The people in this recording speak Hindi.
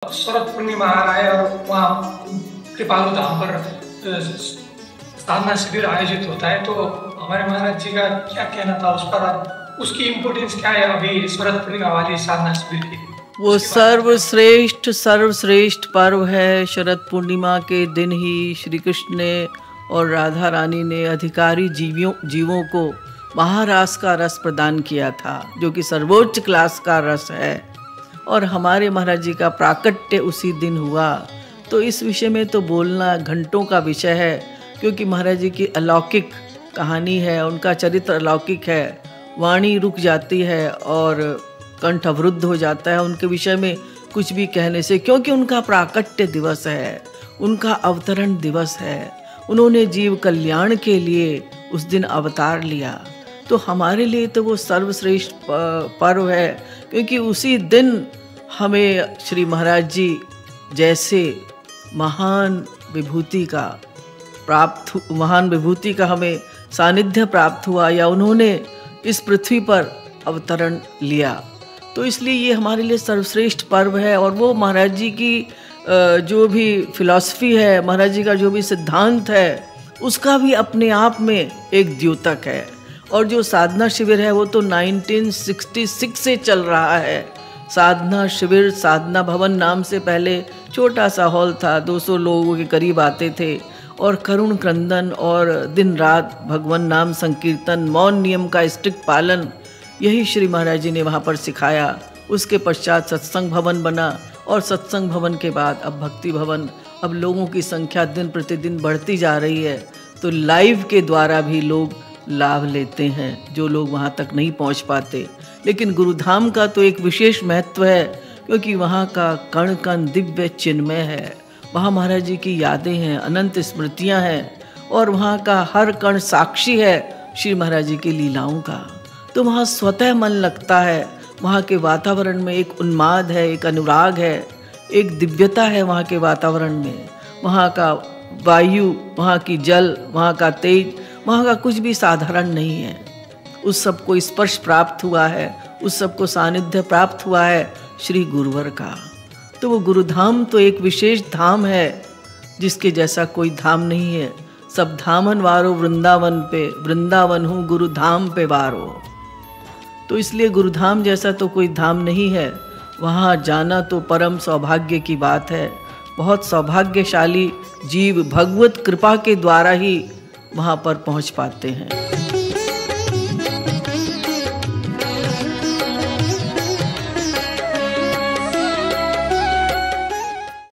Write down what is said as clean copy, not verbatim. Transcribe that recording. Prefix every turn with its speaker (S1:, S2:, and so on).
S1: शरद पूर्णिमा आ रहा है और वहाँ कृपालु धाम पर साधना शिविर आयोजित होता है, तो हमारे महाराज जी का क्या कहना था उस पर, उसकी इम्पोर्टेंस क्या है अभी शरद पूर्णिमा वाली साधना शिविर की?
S2: वो सर्वश्रेष्ठ पर्व है। शरद पूर्णिमा के दिन ही श्री कृष्ण ने और राधा रानी ने अधिकारी जीवों को महारास का रस प्रदान किया था, जो कि सर्वोच्च क्लास का रस है, और हमारे महाराज जी का प्राकट्य उसी दिन हुआ। तो इस विषय में तो बोलना घंटों का विषय है, क्योंकि महाराज जी की अलौकिक कहानी है, उनका चरित्र अलौकिक है। वाणी रुक जाती है और कंठ अवरुद्ध हो जाता है उनके विषय में कुछ भी कहने से, क्योंकि उनका प्राकट्य दिवस है, उनका अवतरण दिवस है। उन्होंने जीव कल्याण के लिए उस दिन अवतार लिया। तो हमारे लिए तो वो सर्वश्रेष्ठ पर्व है, क्योंकि उसी दिन हमें श्री महाराज जी जैसे महान विभूति का हमें सानिध्य प्राप्त हुआ, या उन्होंने इस पृथ्वी पर अवतरण लिया। तो इसलिए ये हमारे लिए सर्वश्रेष्ठ पर्व है। और वो महाराज जी की जो भी फिलॉसफी है, महाराज जी का जो भी सिद्धांत है, उसका भी अपने आप में एक द्योतक है। और जो साधना शिविर है वो तो 1966 से चल रहा है। साधना शिविर, साधना भवन नाम से पहले छोटा सा हॉल था, 200 लोगों के करीब आते थे, और करुण क्रंदन और दिन रात भगवान नाम संकीर्तन, मौन नियम का स्ट्रिक्ट पालन, यही श्री महाराज जी ने वहाँ पर सिखाया। उसके पश्चात सत्संग भवन बना, और सत्संग भवन के बाद अब भक्ति भवन। अब लोगों की संख्या दिन प्रतिदिन बढ़ती जा रही है, तो लाइव के द्वारा भी लोग लाभ लेते हैं, जो लोग वहाँ तक नहीं पहुँच पाते। लेकिन गुरुधाम का तो एक विशेष महत्व है, क्योंकि वहाँ का कण कण दिव्य चिन्मय है। वहाँ महाराज जी की यादें हैं, अनंत स्मृतियाँ हैं, और वहाँ का हर कण साक्षी है श्री महाराज जी की लीलाओं का। तो वहाँ स्वतः मन लगता है। वहाँ के वातावरण में एक उन्माद है, एक अनुराग है, एक दिव्यता है वहाँ के वातावरण में। वहाँ का वायु, वहाँ की जल, वहाँ का तेज, वहाँ का कुछ भी साधारण नहीं है। उस सब को स्पर्श प्राप्त हुआ है, उस सब को सानिध्य प्राप्त हुआ है श्री गुरुवर का। तो वो गुरुधाम तो एक विशेष धाम है, जिसके जैसा कोई धाम नहीं है। सब धामन वारो वृंदावन पे, वृंदावन हूँ गुरुधाम पे वारो। तो इसलिए गुरुधाम जैसा तो कोई धाम नहीं है। वहाँ जाना तो परम सौभाग्य की बात है। बहुत सौभाग्यशाली जीव भगवत कृपा के द्वारा ही वहाँ पर पहुँच पाते हैं।